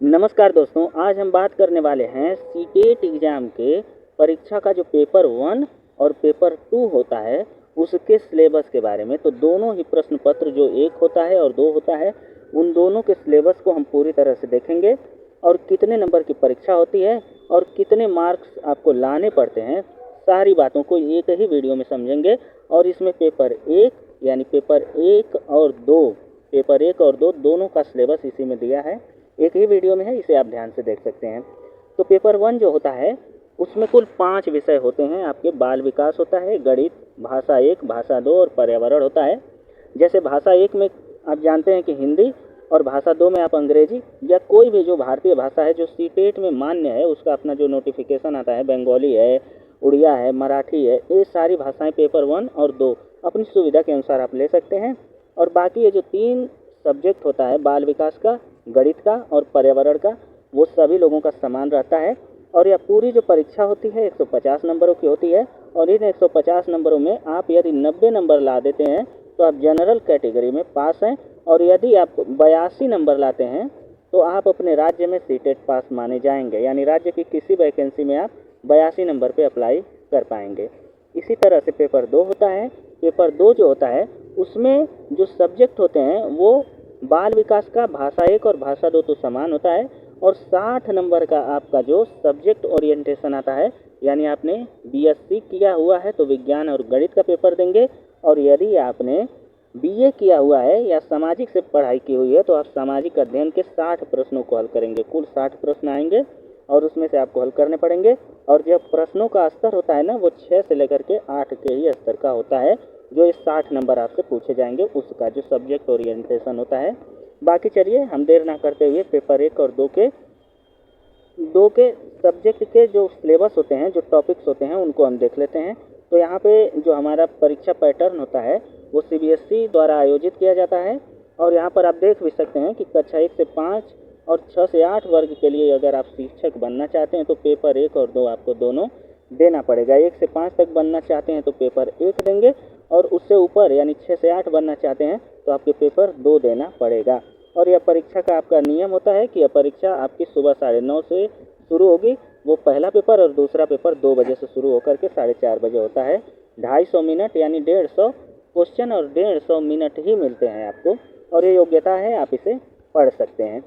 नमस्कार दोस्तों, आज हम बात करने वाले हैं सीटेट एग्ज़ाम के परीक्षा का जो पेपर 1 और पेपर 2 होता है, उसके सिलेबस के बारे में। तो दोनों ही प्रश्न पत्र जो 1 होता है और 2 होता है, उन दोनों के सिलेबस को हम पूरी तरह से देखेंगे और कितने नंबर की परीक्षा होती है और कितने मार्क्स आपको लाने पड़ते हैं, सारी बातों को एक ही वीडियो में समझेंगे। और इसमें पेपर 1 यानी पेपर 1 और 2 दोनों का सिलेबस इसी में दिया है, एक ही वीडियो में है, इसे आप ध्यान से देख सकते हैं। तो पेपर 1 जो होता है उसमें कुल 5 विषय होते हैं आपके। बाल विकास होता है, गणित, भाषा 1, भाषा 2 और पर्यावरण होता है। जैसे भाषा 1 में आप जानते हैं कि हिंदी और भाषा 2 में आप अंग्रेजी या कोई भी जो भारतीय भाषा है जो सीटेट में मान्य है, उसका अपना जो नोटिफिकेशन आता है, बंगाली है, उड़िया है, मराठी है, ये सारी भाषाएं पेपर 1 और 2 अपनी सुविधा के अनुसार आप ले सकते हैं। और बाकी ये जो 3 सब्जेक्ट होता है, बाल विकास का, गणित का और पर्यावरण का, वो सभी लोगों का समान रहता है। और यह पूरी जो परीक्षा होती है 150 नंबरों की होती है। और इन 150 नंबरों में आप यदि 90 नंबर ला देते हैं तो आप जनरल कैटेगरी में पास हैं। और यदि आप 82 नंबर लाते हैं तो आप अपने राज्य में सीटेट पास माने जाएंगे, यानी राज्य की किसी वैकेंसी में आप 82 नंबर पे अप्लाई कर पाएंगे। इसी तरह से पेपर 2 होता है। पेपर 2 जो होता है उसमें जो सब्जेक्ट होते हैं वो बाल विकास का भाषा 1 और भाषा 2 तो समान होता है। और 60 नंबर का आपका जो सब्जेक्ट ओरिएंटेशन आता है, यानी आपने बीएससी किया हुआ है तो विज्ञान और गणित का पेपर देंगे। और यदि आपने बीए किया हुआ है या सामाजिक से पढ़ाई की हुई है तो आप सामाजिक अध्ययन के 60 प्रश्नों को हल करेंगे। कुल 60 प्रश्न आएंगे और उसमें से आपको हल करने पड़ेंगे। और जब प्रश्नों का स्तर होता है ना, वो 6 से लेकर के 8 के ही स्तर का होता है। जो इस 60 नंबर आपसे पूछे जाएंगे उसका जो सब्जेक्ट ओरिएंटेशन होता है। बाकी चलिए हम देर ना करते हुए पेपर 1 और 2 के सब्जेक्ट के जो सिलेबस होते हैं, जो टॉपिक्स होते हैं, उनको हम देख लेते हैं। तो यहाँ पे जो हमारा परीक्षा पैटर्न होता है वो सीबीएसई द्वारा आयोजित किया जाता है। और यहाँ पर आप देख भी सकते हैं कि कक्षा 1 से 5 और 6 से 8 वर्ग के लिए अगर आप शिक्षक बनना चाहते हैं तो पेपर 1 और 2 आपको दोनों देना पड़ेगा। 1 से 5 तक बनना चाहते हैं तो पेपर 1 देंगे, और उससे ऊपर यानी 6 से 8 बनना चाहते हैं तो आपके पेपर 2 देना पड़ेगा। और यह परीक्षा का आपका नियम होता है कि यह परीक्षा आपकी सुबह 9:30 से शुरू होगी। वो पहला पेपर और दूसरा पेपर 2 बजे से शुरू होकर के 4:30 बजे होता है। 250 मिनट यानी 150 क्वेश्चन और 150 मिनट ही मिलते हैं आपको, और ये योग्यता है, आप इसे पढ़ सकते हैं।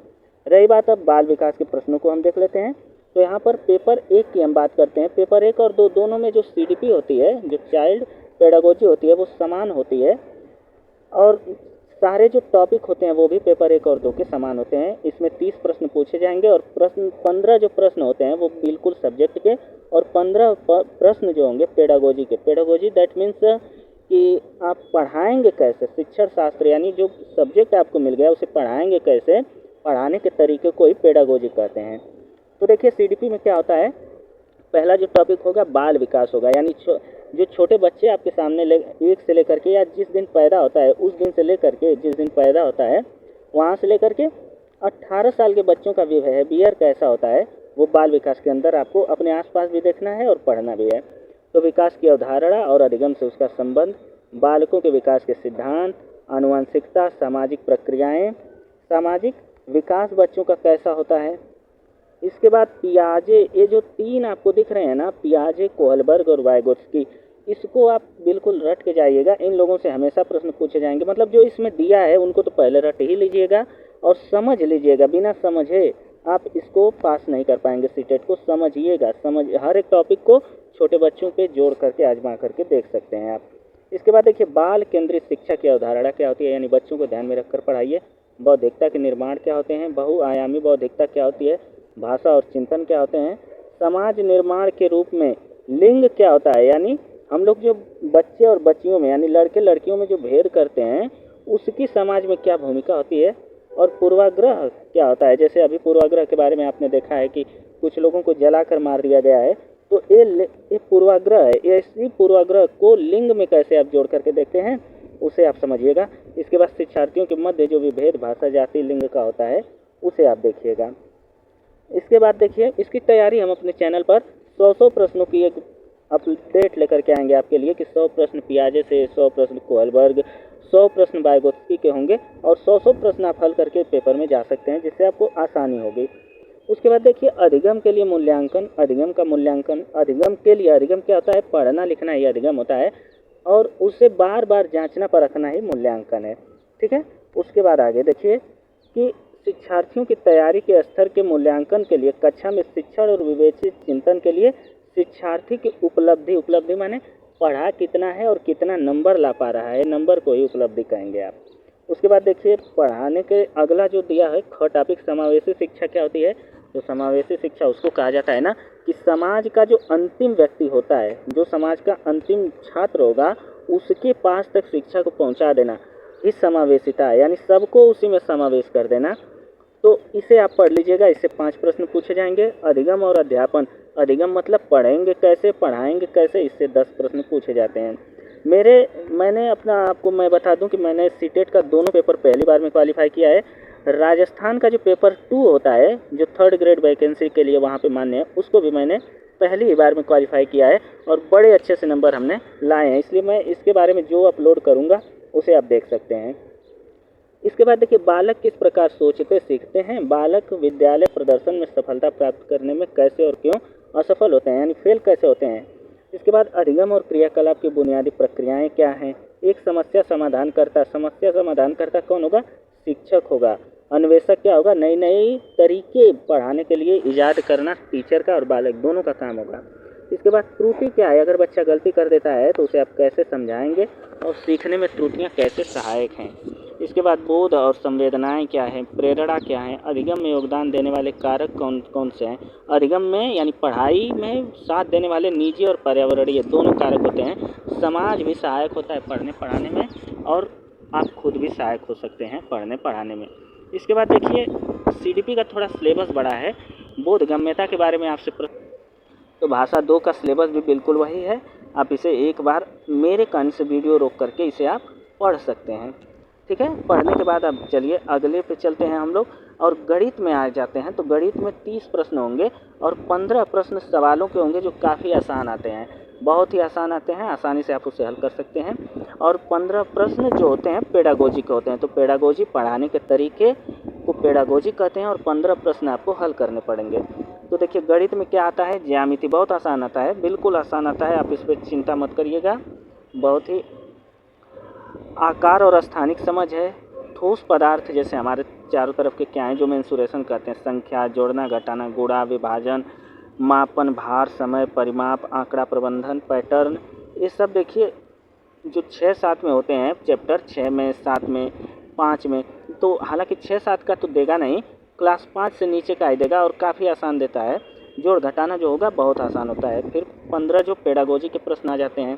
रही बात अब बाल विकास के प्रश्नों को हम देख लेते हैं। तो यहाँ पर पेपर 1 की हम बात करते हैं। पेपर 1 और 2 दोनों में जो सीडीपी होती है, जो चाइल्ड पेडागोजी होती है, वो समान होती है। और सारे जो टॉपिक होते हैं वो भी पेपर 1 और 2 के समान होते हैं। इसमें 30 प्रश्न पूछे जाएंगे और 15 जो प्रश्न होते हैं वो बिल्कुल सब्जेक्ट के, और 15 प्रश्न जो होंगे पेडागोजी के। पेडागोजी दैट मीन्स कि आप पढ़ाएंगे कैसे, शिक्षण शास्त्र, यानी जो सब्जेक्ट आपको मिल गया उसे पढ़ाएंगे कैसे, पढ़ाने के तरीके को ही पेडागोजी कहते हैं। तो देखिए सीडीपी में क्या होता है, पहला जो टॉपिक होगा बाल विकास होगा, यानी जो छोटे बच्चे आपके सामने 1 से लेकर के, या जिस दिन पैदा होता है उस दिन से लेकर के, जिस दिन पैदा होता है वहाँ से लेकर के 18 साल के बच्चों का बिहेवियर कैसा होता है, वो बाल विकास के अंदर आपको अपने आसपास भी देखना है और पढ़ना भी है। तो विकास की अवधारणा और अधिगम से उसका संबंध, बालकों के विकास के सिद्धांत, आनुवंशिकता, सामाजिक प्रक्रियाएं, सामाजिक विकास बच्चों का कैसा होता है। इसके बाद पियाजे, ये जो 3 आपको दिख रहे हैं ना, पियाजे, कोहलबर्ग और वाइगोत्स्की, इसको आप बिल्कुल रट के जाइएगा। इन लोगों से हमेशा प्रश्न पूछे जाएंगे, मतलब जो इसमें दिया है उनको तो पहले रट ही लीजिएगा और समझ लीजिएगा। बिना समझे आप इसको पास नहीं कर पाएंगे, सीटेट को समझिएगा। हर एक टॉपिक को छोटे बच्चों पे जोड़ करके आजमा करके देख सकते हैं आप। इसके बाद देखिए बाल केंद्रित शिक्षा की अवधारणा क्या होती है, यानी बच्चों को ध्यान में रखकर पढ़ाइए। बौद्धिकता के निर्माण क्या होते हैं, बहुआयामी बौद्धिकता क्या होती है, भाषा और चिंतन क्या होते हैं, समाज निर्माण के रूप में लिंग क्या होता है, यानी हम लोग जो बच्चे और बच्चियों में, यानी लड़के लड़कियों में जो भेद करते हैं उसकी समाज में क्या भूमिका होती है, और पूर्वाग्रह क्या होता है। जैसे अभी पूर्वाग्रह के बारे में आपने देखा है कि कुछ लोगों को जलाकर मार दिया गया है, तो ये पूर्वाग्रह है। ये इसी पूर्वाग्रह को लिंग में कैसे आप जोड़ करके देखते हैं उसे आप समझिएगा। इसके बाद शिक्षार्थियों के मध्य जो विभेद भाषा जाति लिंग का होता है उसे आप देखिएगा। इसके बाद देखिए इसकी तैयारी हम अपने चैनल पर 100 प्रश्नों की एक अपडेट लेकर के आएंगे आपके लिए, कि 100 प्रश्न पियाजे से, 100 प्रश्न कोहलबर्ग, 100 प्रश्न वाइगोत्स्की के होंगे और 100 प्रश्न आप हल करके पेपर में जा सकते हैं, जिससे आपको आसानी होगी। उसके बाद देखिए अधिगम के लिए मूल्यांकन, अधिगम का मूल्यांकन, अधिगम के लिए, अधिगम क्या होता है, पढ़ना लिखना ही अधिगम होता है और उसे बार बार जांचना परखना ही मूल्यांकन है, ठीक है। उसके बाद आगे देखिए कि शिक्षार्थियों की तैयारी के स्तर के मूल्यांकन के लिए कक्षा में शिक्षण और विवेचित चिंतन के लिए शिक्षार्थी की उपलब्धि, उपलब्धि माने पढ़ा कितना है और कितना नंबर ला पा रहा है, नंबर को ही उपलब्धि कहेंगे आप। उसके बाद देखिए पढ़ाने के अगला जो दिया है ख टॉपिक, समावेशी शिक्षा क्या होती है। जो समावेशी शिक्षा उसको कहा जाता है ना कि समाज का जो अंतिम व्यक्ति होता है, जो समाज का अंतिम छात्र होगा, उसके पास तक शिक्षा को पहुंचा देना ही समावेशिता है, यानी सबको उसी में समावेश कर देना। तो इसे आप पढ़ लीजिएगा, इससे 5 प्रश्न पूछे जाएंगे। अधिगम और अध्यापन, अधिगम मतलब पढ़ेंगे कैसे, पढ़ाएंगे कैसे, इससे 10 प्रश्न पूछे जाते हैं। मैंने अपना आपको मैं बता दूं कि मैंने सीटेट का दोनों पेपर पहली बार में क्वालिफाई किया है। राजस्थान का जो पेपर 2 होता है, जो 3rd ग्रेड वैकेंसी के लिए वहाँ पे मान्य है, उसको भी मैंने पहली ही बार में क्वालिफाई किया है और बड़े अच्छे से नंबर हमने लाए हैं। इसलिए मैं इसके बारे में जो अपलोड करूँगा उसे आप देख सकते हैं। इसके बाद देखिए बालक किस प्रकार सोचते सीखते हैं, बालक विद्यालय प्रदर्शन में सफलता प्राप्त करने में कैसे और क्यों असफल होते हैं, यानी फेल कैसे होते हैं। इसके बाद अधिगम और क्रियाकलाप की बुनियादी प्रक्रियाएं क्या हैं। एक समस्या समाधान करता कौन होगा, शिक्षक होगा। अन्वेषक क्या होगा, नई नई तरीके पढ़ाने के लिए इजाद करना टीचर का और बालक दोनों का काम होगा। इसके बाद त्रुटि क्या है, अगर बच्चा गलती कर देता है तो उसे आप कैसे समझाएंगे और सीखने में त्रुटियां कैसे सहायक हैं। इसके बाद बोध और संवेदनाएं क्या हैं, प्रेरणा क्या है, अधिगम में योगदान देने वाले कारक कौन कौन से हैं। अधिगम में यानी पढ़ाई में साथ देने वाले निजी और पर्यावरणीय दोनों कारक होते हैं। समाज भी सहायक होता है पढ़ने पढ़ाने में और आप खुद भी सहायक हो सकते हैं पढ़ने पढ़ाने में। इसके बाद देखिए CDP का थोड़ा सिलेबस बड़ा है। बोधगम्यता के बारे में आपसे तो भाषा 2 का सिलेबस भी बिल्कुल वही है। आप इसे एक बार मेरे कहने से वीडियो रोक करके इसे आप पढ़ सकते हैं, ठीक है। पढ़ने के बाद अब चलिए अगले पे चलते हैं हम लोग और गणित में आ जाते हैं। तो गणित में 30 प्रश्न होंगे और 15 प्रश्न सवालों के होंगे जो काफ़ी आसान आते हैं, बहुत ही आसान आते हैं, आसानी से आप उसे हल कर सकते हैं। और 15 प्रश्न जो होते हैं पेडागोजी के होते हैं। तो पेडागोजी पढ़ाने के तरीके को पेडागोजी कहते हैं और 15 प्रश्न आपको हल करने पड़ेंगे। तो देखिए गणित में क्या आता है, ज्यामिति बहुत आसान आता है, बिल्कुल आसान आता है, आप इस पर चिंता मत करिएगा। बहुत ही आकार और स्थानिक समझ है। ठोस पदार्थ जैसे हमारे चारों तरफ के क्या हैं जो मेंसुरेशन करते हैं, संख्या, जोड़ना घटाना, गुणा विभाजन, मापन, भार, समय, परिमाप, आंकड़ा प्रबंधन, पैटर्न, ये सब देखिए जो 6-7 में होते हैं चैप्टर, 6 में, 7 में, 5 में। तो हालांकि 6-7 का तो देगा नहीं, क्लास 5 से नीचे का ही देगा और काफ़ी आसान देता है। जोड़ घटाना जो होगा बहुत आसान होता है। फिर 15 जो पेडागोजी के प्रश्न आ जाते हैं।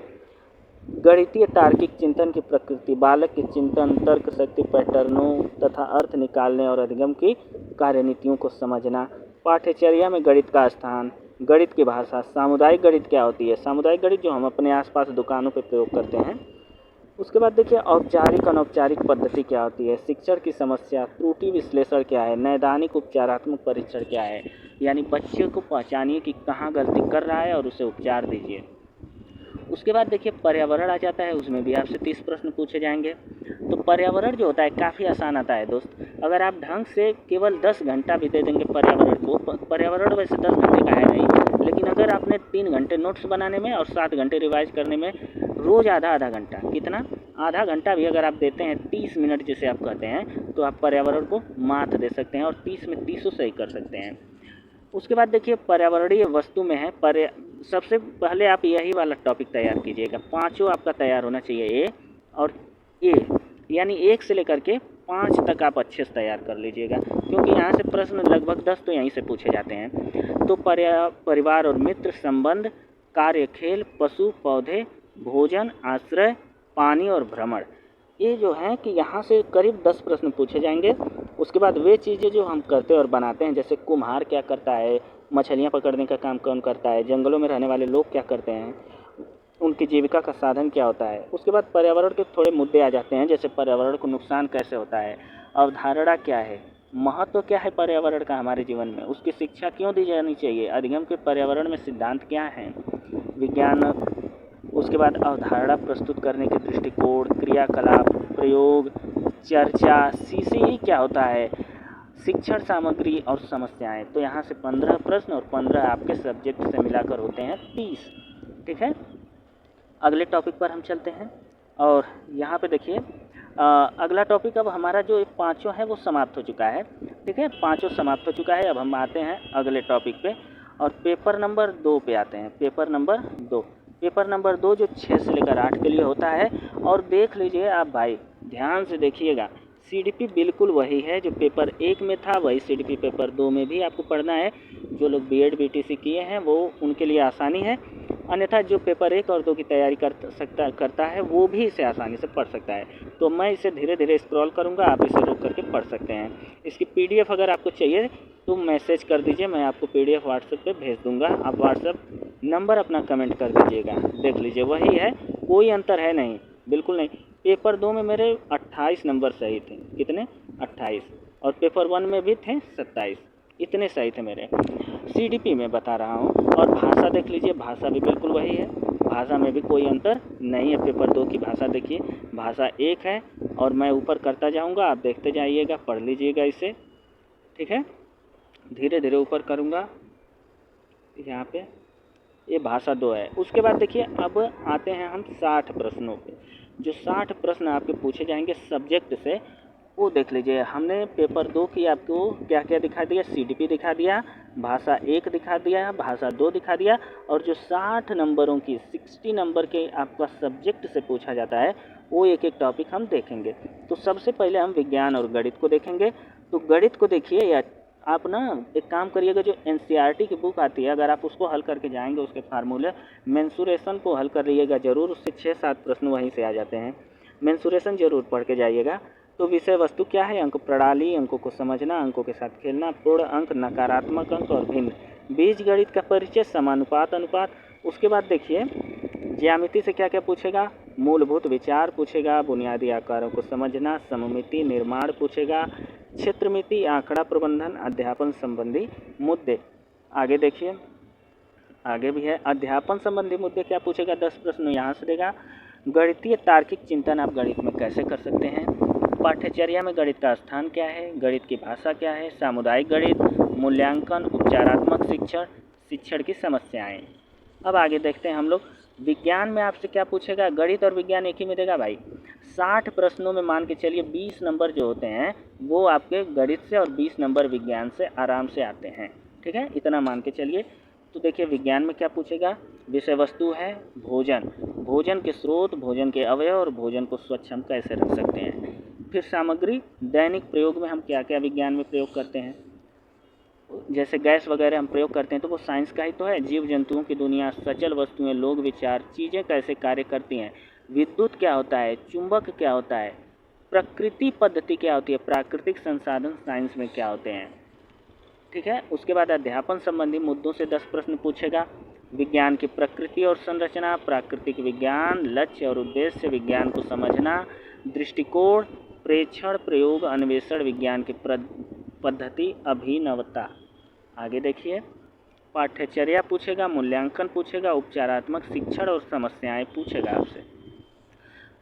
गणितीय तार्किक चिंतन की प्रकृति, बालक के चिंतन, तर्क शक्ति, पैटर्नों तथा अर्थ निकालने और अधिगम की कार्यनीतियों को समझना। पाठ्यचर्या में गणित का स्थान, गणित की भाषा, सामुदायिक गणित क्या होती है, सामुदायिक गणित जो हम अपने आसपास दुकानों पर प्रयोग करते हैं। उसके बाद देखिए औपचारिक अनौपचारिक पद्धति क्या होती है, शिक्षण की समस्या, त्रुटि विश्लेषण क्या है, नैदानिक उपचारात्मक परीक्षण क्या है, यानी बच्चे को पहचानिए कि कहाँ गलती कर रहा है और उसे उपचार दीजिए। उसके बाद देखिए पर्यावरण आ जाता है, उसमें भी आपसे 30 प्रश्न पूछे जाएंगे। तो पर्यावरण जो होता है काफ़ी आसान आता है दोस्त, अगर आप ढंग से केवल 10 घंटा भी दे देंगे पर्यावरण को, पर्यावरण वैसे 10 घंटे का है नहीं, लेकिन अगर आपने 3 घंटे नोट्स बनाने में और 7 घंटे रिवाइज करने में, रोज़ आधा आधा घंटा, कितना, आधा घंटा भी अगर आप देते हैं, 30 मिनट जिसे आप कहते हैं, तो आप पर्यावरण को मात दे सकते हैं और 30 में 30 सही कर सकते हैं। उसके बाद देखिए पर्यावरणीय वस्तु में है सबसे पहले आप यही वाला टॉपिक तैयार कीजिएगा, 5 आपका तैयार होना चाहिए, ए और ए, यानी 1 से लेकर के 5 तक आप अच्छे से तैयार कर लीजिएगा, क्योंकि यहाँ से प्रश्न लगभग 10 तो यहीं से पूछे जाते हैं। तो परिवार और मित्र, संबंध, कार्य, खेल, पशु, पौधे, भोजन, आश्रय, पानी और भ्रमण, ये जो हैं कि यहाँ से करीब 10 प्रश्न पूछे जाएंगे। उसके बाद वे चीज़ें जो हम करते और बनाते हैं, जैसे कुम्हार क्या करता है, मछलियाँ पकड़ने का काम कौन करता है, जंगलों में रहने वाले लोग क्या करते हैं, उनकी जीविका का साधन क्या होता है। उसके बाद पर्यावरण के थोड़े मुद्दे आ जाते हैं, जैसे पर्यावरण को नुकसान कैसे होता है, अवधारणा क्या है, महत्व क्या है पर्यावरण का हमारे जीवन में, उसकी शिक्षा क्यों दी जानी चाहिए, अधिगम के पर्यावरण में सिद्धांत क्या हैं, विज्ञान। उसके बाद अवधारणा प्रस्तुत करने के दृष्टिकोण, क्रियाकलाप, प्रयोग, चर्चा, CCE क्या होता है, शिक्षण सामग्री और समस्याएं। तो यहाँ से 15 प्रश्न और 15 आपके सब्जेक्ट से मिलाकर होते हैं 30। ठीक है, अगले टॉपिक पर हम चलते हैं और यहाँ पे देखिए अगला टॉपिक अब हमारा जो पाँचों है वो समाप्त हो चुका है। ठीक है, पाँचों समाप्त हो चुका है। अब हम आते हैं अगले टॉपिक पे और पेपर नंबर 2 पे आते हैं। पेपर नंबर 2 जो 6 से लेकर 8 के लिए होता है। और देख लीजिए आप भाई, ध्यान से देखिएगा, CDP बिल्कुल वही है जो पेपर 1 में था, वही CDP पेपर 2 में भी आपको पढ़ना है। जो लोग BEd BTC किए हैं वो उनके लिए आसानी है, अन्यथा जो पेपर 1 और 2 की तैयारी करता है वो भी इसे आसानी से पढ़ सकता है। तो मैं इसे धीरे धीरे स्क्रॉल करूँगा, आप इसे रोक करके पढ़ सकते हैं। इसकी PDF अगर आपको चाहिए तो मैसेज कर दीजिए, मैं आपको PDF व्हाट्सएप पे भेज दूँगा। आप व्हाट्सएप नंबर अपना कमेंट कर दीजिएगा। देख लीजिए वही है, कोई अंतर है नहीं, बिल्कुल नहीं। पेपर 2 में मेरे 28 नंबर सही थे। कितने? 28। और पेपर 1 में भी थे 27। इतने सही थे मेरे। CDP में बता रहा हूँ। और भाषा देख लीजिए, भाषा भी बिल्कुल वही है, भाषा में भी कोई अंतर नहीं है। पेपर 2 की भाषा देखिए, भाषा 1 है और मैं ऊपर करता जाऊँगा, आप देखते जाइएगा, पढ़ लीजिएगा इसे। ठीक है, धीरे धीरे ऊपर करूँगा। यहाँ पे ये भाषा 2 है। उसके बाद देखिए अब आते हैं हम 60 प्रश्नों पे। जो 60 प्रश्न आपके पूछे जाएंगे सब्जेक्ट से, वो देख लीजिए। हमने पेपर 2 की आपको क्या क्या दिखा दिया, CDP दिखा दिया, भाषा 1 दिखा दिया, भाषा 2 दिखा दिया, और जो 60 नंबरों की 60 नंबर के आपका सब्जेक्ट से पूछा जाता है वो एक एक टॉपिक हम देखेंगे। तो सबसे पहले हम विज्ञान और गणित को देखेंगे। तो गणित को देखिए, या आप ना एक काम करिएगा, जो NCERT की बुक आती है अगर आप उसको हल करके जाएंगे, उसके फार्मूले मेंसुरेशन को हल कर लीजिएगा ज़रूर, उससे 6-7 प्रश्न वहीं से आ जाते हैं। मेंसुरेशन ज़रूर पढ़ के जाइएगा। तो विषय वस्तु क्या है, अंक प्रणाली, अंकों को समझना, अंकों के साथ खेलना, पूर्ण अंक, नकारात्मक अंक और भिन्न, बीजगणित का परिचय, समानुपात, अनुपात। उसके बाद देखिए ज्यामिति से क्या क्या पूछेगा, मूलभूत विचार पूछेगा, बुनियादी आकारों को समझना, सममिति निर्माण पूछेगा, क्षेत्रमिति, आंकड़ा प्रबंधन, अध्यापन संबंधी मुद्दे। आगे देखिए, आगे भी है अध्यापन संबंधी मुद्दे क्या पूछेगा, 10 प्रश्न यहाँ से देगा। गणितीय तार्किक चिंतन आप गणित में कैसे कर सकते हैं, पाठ्यचर्या में गणित का स्थान क्या है, गणित की भाषा क्या है, सामुदायिक गणित, मूल्यांकन, उपचारात्मक शिक्षण, शिक्षण की समस्याएं। अब आगे देखते हैं हम लोग। विज्ञान में आपसे क्या पूछेगा, गणित और विज्ञान एक ही में देगा भाई। 60 प्रश्नों में मान के चलिए 20 नंबर जो होते हैं वो आपके गणित से और 20 नंबर विज्ञान से आराम से आते हैं। ठीक है, इतना मान के चलिए। तो देखिए विज्ञान में क्या पूछेगा, विषय वस्तु है भोजन, भोजन के स्रोत, भोजन के अवयव और भोजन को स्वच्छ हम कैसे रख सकते हैं। फिर सामग्री, दैनिक प्रयोग में हम क्या क्या विज्ञान में प्रयोग करते हैं, जैसे गैस वगैरह हम प्रयोग करते हैं तो वो साइंस का ही तो है। जीव जंतुओं की दुनिया, सचल वस्तुएं, लोग विचार, चीज़ें कैसे कार्य करती हैं, विद्युत क्या होता है, चुंबक क्या होता है, प्रकृति पद्धति क्या होती है, प्राकृतिक संसाधन साइंस में क्या होते हैं। ठीक है, उसके बाद अध्यापन संबंधी मुद्दों से 10 प्रश्न पूछेगा। विज्ञान की प्रकृति और संरचना, प्राकृतिक विज्ञान, लक्ष्य और उद्देश्य, विज्ञान को समझना, दृष्टिकोण, प्रेक्षण, प्रयोग, अन्वेषण, विज्ञान की पद्धति, अभिनवता। आगे देखिए, पाठ्यचर्या पूछेगा, मूल्यांकन पूछेगा, उपचारात्मक शिक्षण और समस्याएं पूछेगा आपसे।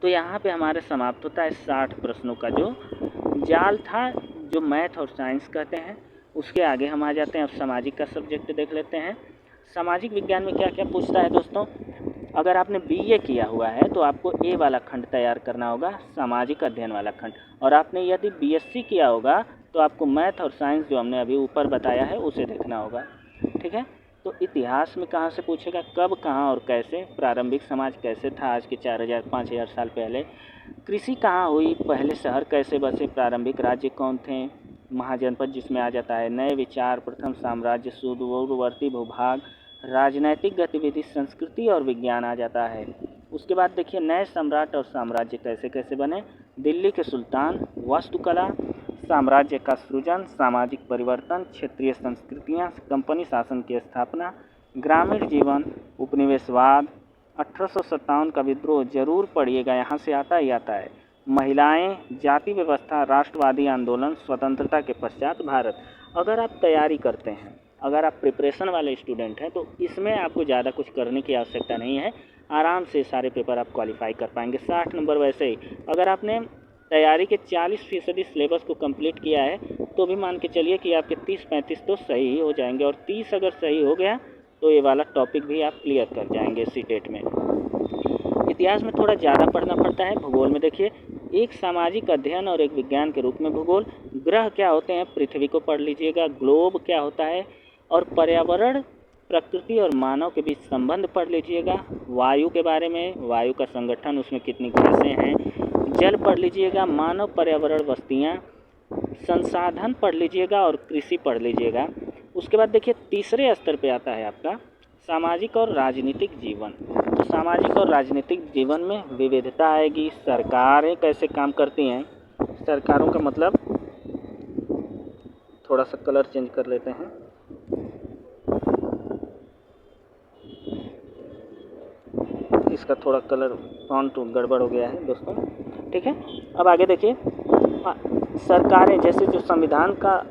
तो यहाँ पे हमारे समाप्त होता है 60 प्रश्नों का जो जाल था, जो मैथ और साइंस कहते हैं। उसके आगे हम आ जाते हैं, अब सामाजिक का सब्जेक्ट देख लेते हैं। सामाजिक विज्ञान में क्या क्या पूछता है दोस्तों, अगर आपने BA किया हुआ है तो आपको A वाला खंड तैयार करना होगा, सामाजिक अध्ययन वाला खंड। और आपने यदि BSc किया होगा तो आपको मैथ और साइंस जो हमने अभी ऊपर बताया है उसे देखना होगा। ठीक है, तो इतिहास में कहाँ से पूछेगा, कब, कहाँ और कैसे, प्रारंभिक समाज कैसे था आज के 4000-5000 साल पहले, कृषि कहाँ हुई, पहले शहर कैसे बसे, प्रारंभिक राज्य कौन थे, महाजनपद जिसमें आ जाता है, नए विचार, प्रथम साम्राज्य, सुदूरवर्ती भूभाग, राजनैतिक गतिविधि, संस्कृति और विज्ञान आ जाता है। उसके बाद देखिए नए सम्राट और साम्राज्य कैसे कैसे बने, दिल्ली के सुल्तान, वास्तुकला, साम्राज्य का सृजन, सामाजिक परिवर्तन, क्षेत्रीय संस्कृतियाँ, कंपनी शासन की स्थापना, ग्रामीण जीवन, उपनिवेशवाद, 1857 का विद्रोह जरूर पढ़िएगा, यहाँ से आता ही आता है, महिलाएं, जाति व्यवस्था, राष्ट्रवादी आंदोलन, स्वतंत्रता के पश्चात भारत। अगर आप तैयारी करते हैं, अगर आप प्रिपरेशन वाले स्टूडेंट हैं तो इसमें आपको ज़्यादा कुछ करने की आवश्यकता नहीं है। आराम से सारे पेपर आप क्वालिफाई कर पाएंगे। 60 नंबर वैसे ही अगर आपने तैयारी के 40% सिलेबस को कंप्लीट किया है तो भी मान के चलिए कि आपके 30-35 तो सही ही हो जाएंगे, और 30 अगर सही हो गया तो ये वाला टॉपिक भी आप क्लियर कर जाएंगे सीटेट में। इतिहास में थोड़ा ज़्यादा पढ़ना पड़ता है। भूगोल में देखिए, एक सामाजिक अध्ययन और एक विज्ञान के रूप में भूगोल। ग्रह क्या होते हैं, पृथ्वी को पढ़ लीजिएगा। ग्लोब क्या होता है, और पर्यावरण, प्रकृति और मानव के बीच संबंध पढ़ लीजिएगा। वायु के बारे में, वायु का संगठन, उसमें कितनी गैसें हैं। जल पढ़ लीजिएगा। मानव पर्यावरण वस्तुएँ, संसाधन पढ़ लीजिएगा, और कृषि पढ़ लीजिएगा। उसके बाद देखिए तीसरे स्तर पे आता है आपका सामाजिक और राजनीतिक जीवन। तो सामाजिक और राजनीतिक जीवन में विविधता आएगी। सरकारें कैसे काम करती हैं, सरकारों का मतलब, थोड़ा सा कलर चेंज कर लेते हैं। इसका थोड़ा कलर फॉन्ट गड़बड़ हो गया है दोस्तों, ठीक है। अब आगे देखिए, सरकारें, जैसे जो संविधान का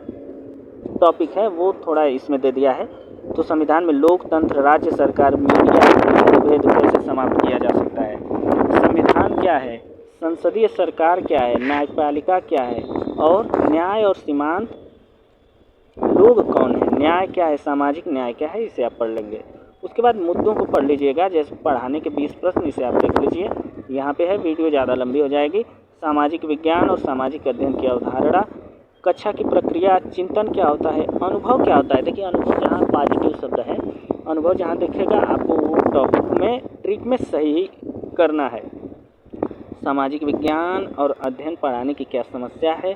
टॉपिक है वो थोड़ा इसमें दे दिया है। तो संविधान में लोकतंत्र, राज्य सरकार, मीडिया, भेद कैसे समाप्त किया जा सकता है। संविधान क्या है, संसदीय सरकार क्या है, न्यायपालिका क्या है, और न्याय और सीमांत लोग कौन है। न्याय क्या है, सामाजिक न्याय क्या है, इसे आप पढ़ लेंगे। उसके बाद मुद्दों को पढ़ लीजिएगा, जैसे पढ़ाने के 20 प्रश्न, इसे आप देख लीजिए। यहाँ पे है, वीडियो ज़्यादा लंबी हो जाएगी। सामाजिक विज्ञान और सामाजिक अध्ययन की अवधारणा, कक्षा की प्रक्रिया, चिंतन क्या होता है, अनुभव क्या होता है। देखिए अनुभव जहाँ पॉजिटिव शब्द है, अनुभव जहाँ दिखेगा आपको वो टॉपिक में ट्रिक में सही करना है। सामाजिक विज्ञान और अध्ययन पढ़ाने की क्या समस्या है,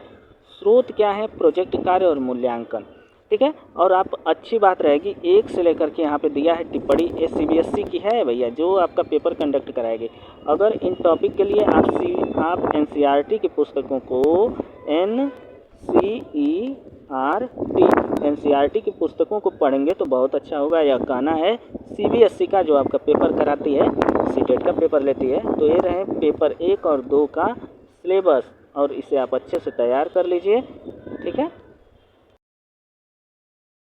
स्रोत क्या है, प्रोजेक्ट कार्य और मूल्यांकन, ठीक है। और आप अच्छी बात रहेगी, 1 से लेकर के यहाँ पे दिया है टिप्पणी, ये CBSE की है भैया, जो आपका पेपर कंडक्ट कराएगी। अगर इन टॉपिक के लिए आप NCERT की पुस्तकों को NCERT की पुस्तकों को पढ़ेंगे तो बहुत अच्छा होगा। यह कहना है CBSE का, जो आपका पेपर कराती है, सीटेट का पेपर लेती है। तो ये रहे पेपर 1 और 2 का सिलेबस, और इसे आप अच्छे से तैयार कर लीजिए, ठीक है।